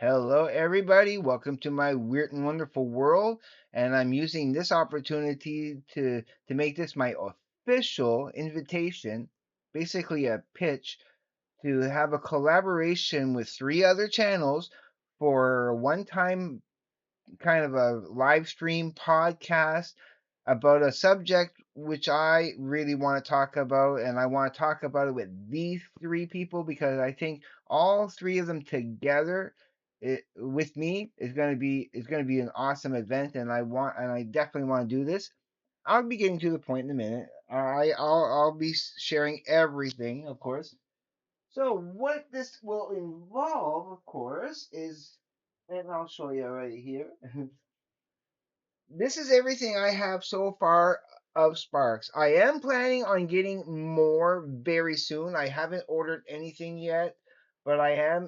Hello, everybody. Welcome to my weird and wonderful world. And I'm using this opportunity to make this my official invitation, basically a pitch to have a collaboration with three other channels for a one-time kind of a live stream podcast about a subject which I really want to talk about, and I want to talk about it with these three people because I think all three of them together with me is going to be an awesome event, and I definitely want to do this. I'll be getting to the point in a minute. I'll be sharing everything, of course. So what this will involve, of course, is, and I'll show you right here. This is everything I have so far of Sparks. I am planning on getting more very soon. I haven't ordered anything yet, but I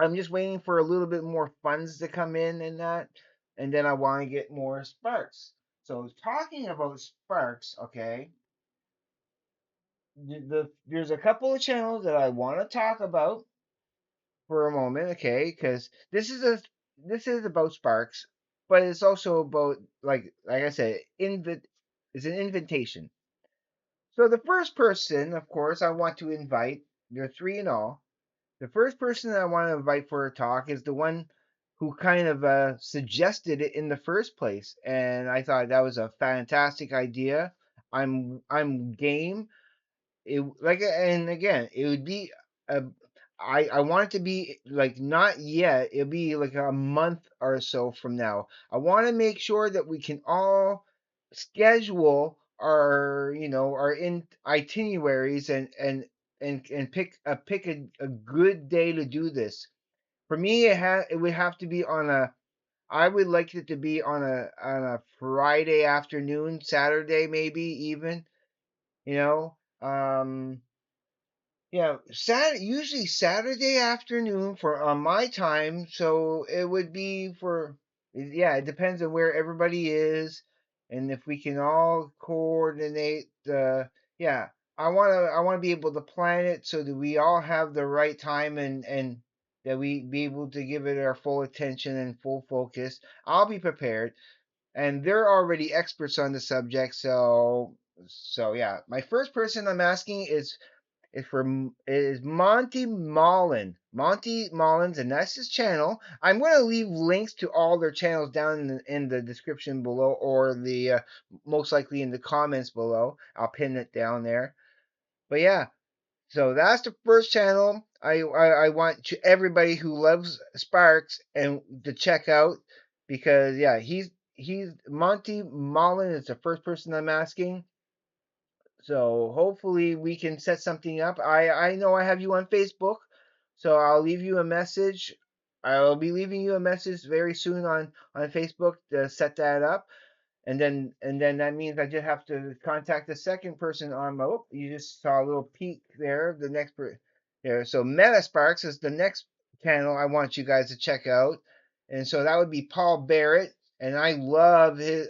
I'm just waiting for a little bit more funds to come in and that, and then I want to get more Sparks. So talking about Sparks, okay, there's a couple of channels that I want to talk about for a moment, okay? Because this is about Sparks, but it's also about like I said, it's an invitation. So the first person, of course, I want to invite. There are three in all. The first person that I want to invite for a talk is the one who kind of suggested it in the first place, and I thought that was a fantastic idea. I'm game. And again, it would be a I want it to be like not yet. It'll be like a month or so from now. I want to make sure that we can all schedule our in itineraries and pick a good day to do this. For me, it would have to be on a. I would like it to be on a Friday afternoon, Saturday maybe even. You know, yeah, usually Saturday afternoon for on my time, so it would be for yeah, it depends on where everybody is and if we can all coordinate yeah, I want to be able to plan it so that we all have the right time and that we be able to give it our full attention and full focus. I'll be prepared and they're already experts on the subject, so yeah. My first person I'm asking is Monty Mullen. Monty Mullins, and that's his channel. I'm going to leave links to all their channels down in the description below, or the most likely in the comments below. I'll pin it down there. But yeah, so that's the first channel. I want everybody who loves Sparks and to check out because yeah, he's Monty Mullen is the first person I'm asking. So hopefully we can set something up. I know I have you on Facebook, so I'll leave you a message. I'll be leaving you a message very soon on Facebook to set that up. And then that means I just have to contact the second person on my. Oh, you just saw a little peek there. The next there. So Metasparks is the next channel I want you guys to check out, and so that would be Paul Barrett, and I love his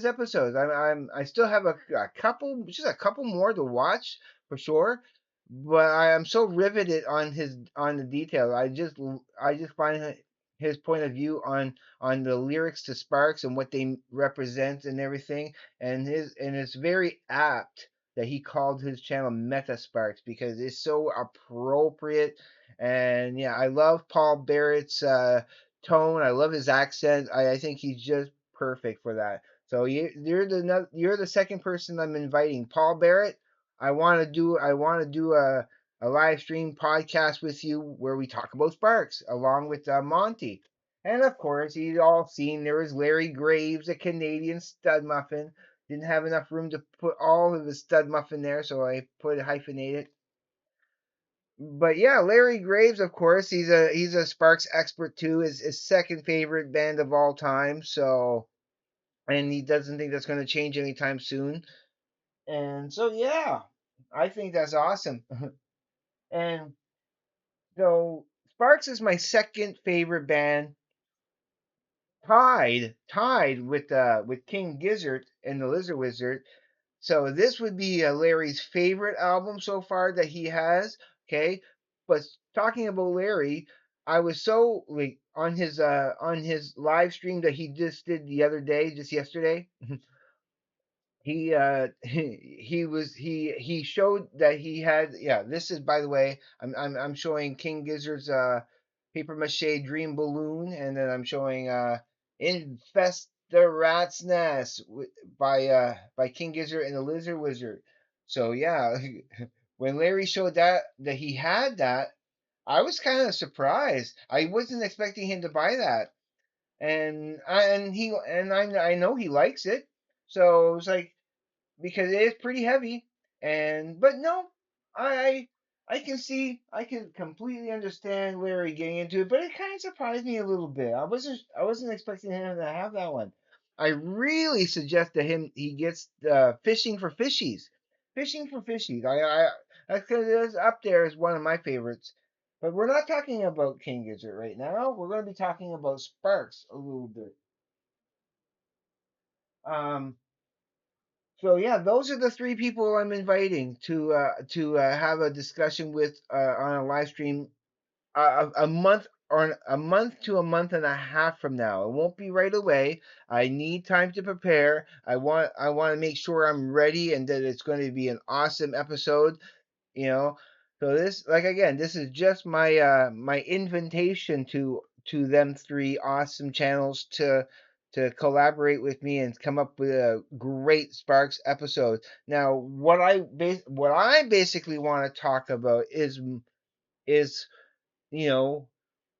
episodes. I still have a couple, just a couple more to watch for sure, but I am so riveted on the details. I just find his point of view on the lyrics to Sparks and what they represent and everything. And it's very apt that he called his channel Meta Sparks because it's so appropriate. And yeah, I love Paul Barrett's tone. I love his accent. I think he's just perfect for that. So you're the second person I'm inviting, Paul Barrett. I want to do a live stream podcast with you where we talk about Sparks along with Monty. And of course, you all seen there was Larry Graves, a Canadian stud muffin. Didn't have enough room to put all of his stud muffin there, so I put it hyphenated. But yeah, Larry Graves, of course, he's a Sparks expert too. His second favorite band of all time. So, and he doesn't think that's going to change anytime soon. And so yeah, I think that's awesome. And so Sparks is my second favorite band, tied with King Gizzard and the Lizard Wizard. So this would be Larry's favorite album so far that he has. Okay, But talking about Larry, I was so like on his live stream that he just did the other day, just yesterday. He he showed that he had, yeah, this is, by the way, I'm showing King Gizzard's paper mache dream balloon, and then I'm showing Infest the Rat's Nest by King Gizzard and the Lizard Wizard. So yeah, when Larry showed that he had that, I was kind of surprised. I wasn't expecting him to buy that, and I know he likes it. So it was like, because it is pretty heavy. And but no, I I can completely understand Larry getting into it, but it kind of surprised me a little bit. I wasn't expecting him to have that one. I really suggest that he gets fishing for fishies. Fishing for fishies. That's because it's up there as one of my favorites. But we're not talking about King Gizzard right now. We're going to be talking about Sparks a little bit. Um, So yeah, those are the three people I'm inviting to have a discussion with on a live stream a month or a month to a month and a half from now. It won't be right away. I need time to prepare. I want to make sure I'm ready and that it's going to be an awesome episode, you know. So this, like, again, this is just my invitation to them three awesome channels to collaborate with me and come up with a great Sparks episode. Now what I basically want to talk about is you know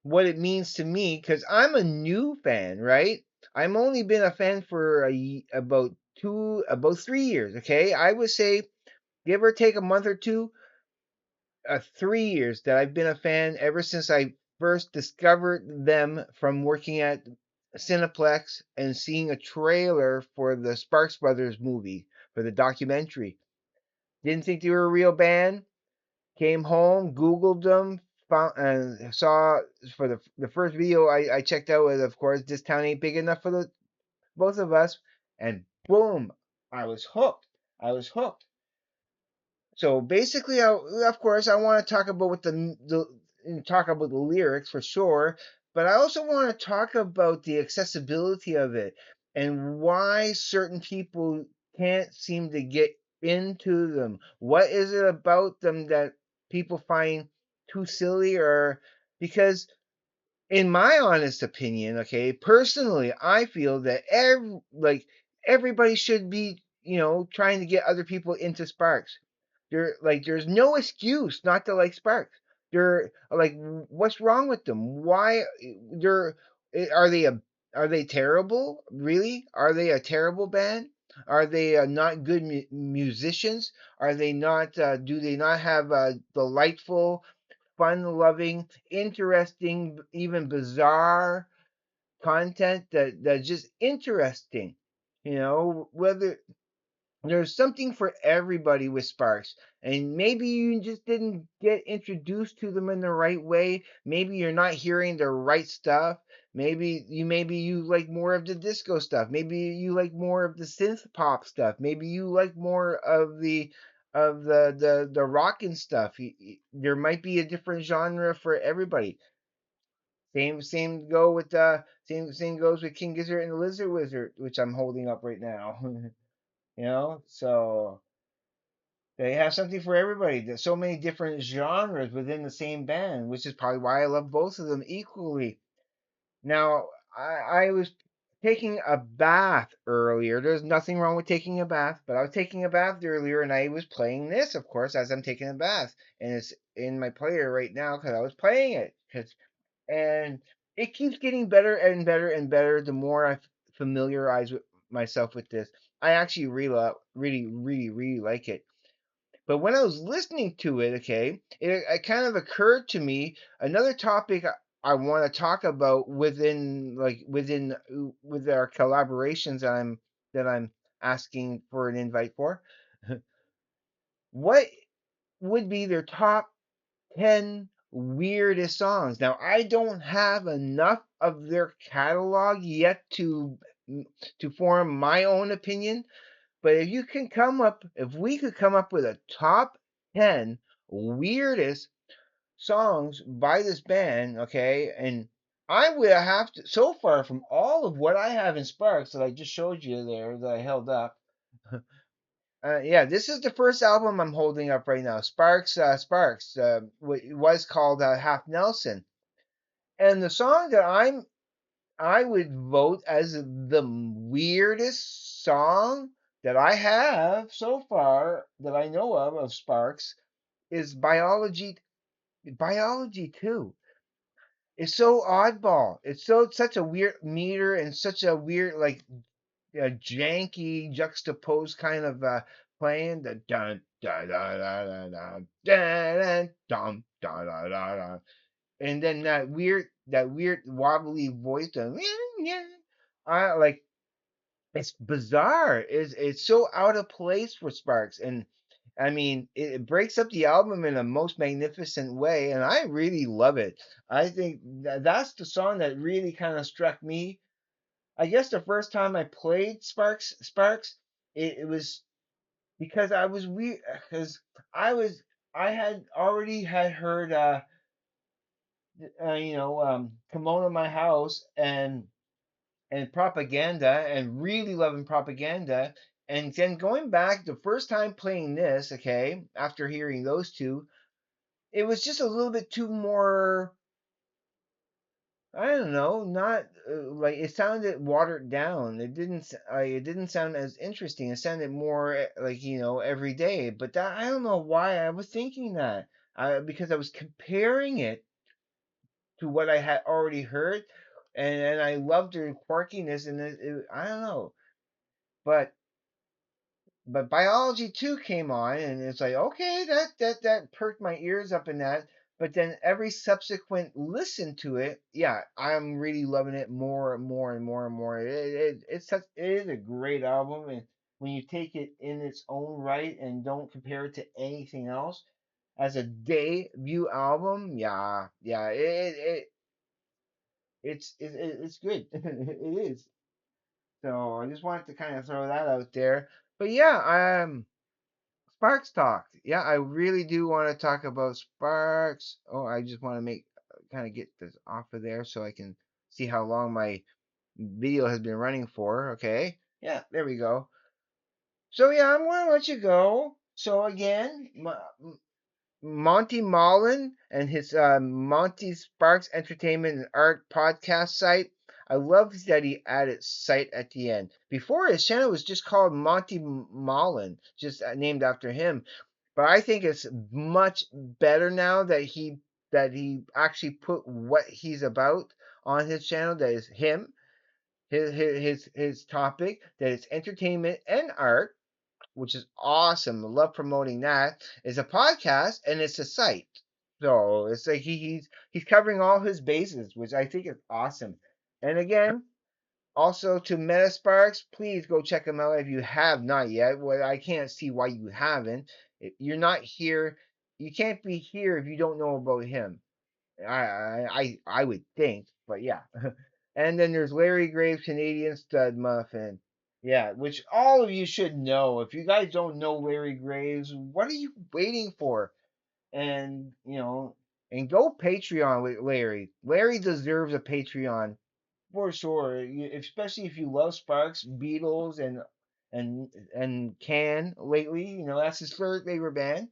what it means to me, because I'm a new fan, right? I'm only been a fan for about 3 years. Okay, I would say, give or take a month or two, 3 years that I've been a fan ever since I first discovered them from working at Cineplex and seeing a trailer for the Sparks Brothers movie, for the documentary. Didn't think they were a real band. Came home, Googled them, found and saw for the first video I checked out was, of course, "This Town Ain't Big Enough for the Both of Us," and boom, I was hooked. I was hooked. So basically, of course, I want to talk about talk about the lyrics for sure, but I also want to talk about the accessibility of it and why certain people can't seem to get into them. What is it about them that people find too silly? Or because, in my honest opinion, okay, personally, I feel that everybody should be, trying to get other people into Sparks. There's no excuse not to like Sparks. They're like, what's wrong with them? Why they're are they a are they terrible? Really? Are they a terrible band? Are they not good musicians? Are they not? Do they not have delightful, fun-loving, interesting, even bizarre content that's just interesting? Whether there's something for everybody with Sparks. And maybe you just didn't get introduced to them in the right way. Maybe you're not hearing the right stuff. Maybe you like more of the disco stuff. Maybe you like more of the synth pop stuff. Maybe you like more of the rockin' stuff. There might be a different genre for everybody. Same goes with King Gizzard and the Lizard Wizard, which I'm holding up right now. So they have something for everybody. There's so many different genres within the same band, which is probably why I love both of them equally. Now, I was taking a bath earlier. There's nothing wrong with taking a bath, but I was taking a bath earlier and I was playing this, of course, as I'm taking a bath. And it's in my player right now because I was playing it. And it keeps getting better and better and better the more I familiarize with myself with this. I actually really, really, really like it. But when I was listening to it, okay, it kind of occurred to me another topic I want to talk about with our collaborations that I'm asking for an invite for. What would be their top 10 weirdest songs? Now, I don't have enough of their catalog yet to form my own opinion, but if we could come up with a top 10 weirdest songs by this band, okay, and I would have to, so far from all of what I have in Sparks that I just showed you there that I held up. Yeah, this is the first album I'm holding up right now. Sparks. It was called Half Nelson, and the song that I would vote as the weirdest song that I have so far that I know of Sparks is Biology 2. It's so oddball. It's such a weird meter and such a weird like janky juxtaposed kind of playing the dun da da da da da dun dun da da da da, and then that weird wobbly voice. I like it's bizarre. It's so out of place for Sparks, and I mean it breaks up the album in a most magnificent way, and I really love it. I think that's the song that really kind of struck me. I guess the first time I played Sparks, it was because I was weird because I was I had already had heard Kimono My House and Propaganda and really loving Propaganda, and then going back the first time playing this, okay, after hearing those two, it was just a little bit too more. I don't know, not like it sounded watered down. It didn't sound as interesting. It sounded more like every day. But that I don't know why I was thinking that. Because I was comparing it to what I had already heard, and I loved the quirkiness and I don't know, but Biology 2 came on, and it's like, okay, that perked my ears up in that. But then every subsequent listen to it, yeah, I'm really loving it more and more and more and more. It is a great album, and when you take it in its own right and don't compare it to anything else as a debut album, yeah, yeah, it's good. It is. So I just wanted to kind of throw that out there. But yeah, Sparks talk. Yeah, I really do want to talk about Sparks. Oh, I just want to make kind of get this off of there so I can see how long my video has been running for. Okay. Yeah, there we go. So yeah, I'm going to let you go. So again, Monty Mullen and his Monty Sparks Entertainment and Art podcast site. I love that he added site at the end. Before his channel was just called Monty Mullen, just named after him. But I think it's much better now that he actually put what he's about on his channel. That is him, his topic. That is entertainment and art, which is awesome. I love promoting that. It's a podcast and it's a site. So it's like he's covering all his bases, which I think is awesome. And again, also to Metasparks, please go check him out if you have not yet. Well, I can't see why you haven't. If you're not here, you can't be here if you don't know about him. I would think, but yeah. And then there's Larry Graves, Canadian Stud Muffin. Yeah, which all of you should know. If you guys don't know Larry Graves, what are you waiting for? And and go Patreon with Larry. Larry deserves a Patreon for sure, especially if you love Sparks, Beatles, and Can lately. That's his favorite band.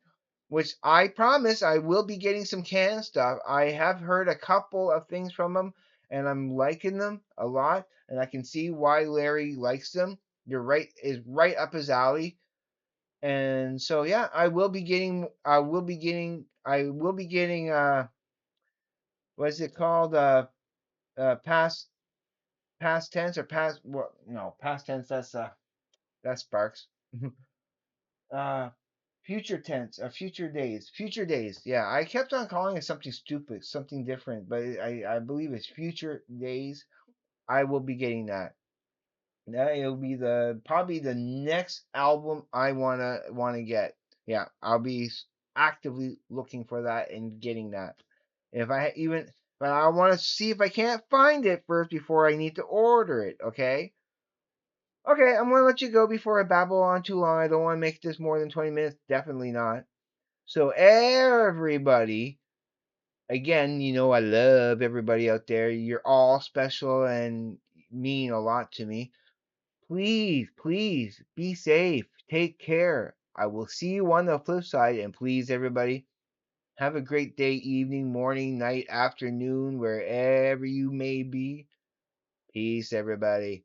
Which I promise I will be getting some Can stuff. I have heard a couple of things from him, and I'm liking them a lot, and I can see why Larry likes them. You're right, is right up his alley. And so yeah, I will be getting what is it called? Past tense or past what no past tense that's Sparks. uh Future tense, future days. Yeah, I kept on calling it something stupid, something different, but I believe it's future days. I will be getting that. It'll be the probably the next album I wanna get. Yeah, I'll be actively looking for that and getting that. If I even but I want to see if I can't find it first before I need to order it. Okay. Okay, I'm gonna let you go before I babble on too long. I don't want to make this more than 20 minutes. Definitely not. So everybody, again, I love everybody out there. You're all special and mean a lot to me. Please, please be safe. Take care. I will see you on the flip side. And please, everybody, have a great day, evening, morning, night, afternoon, wherever you may be. Peace, everybody.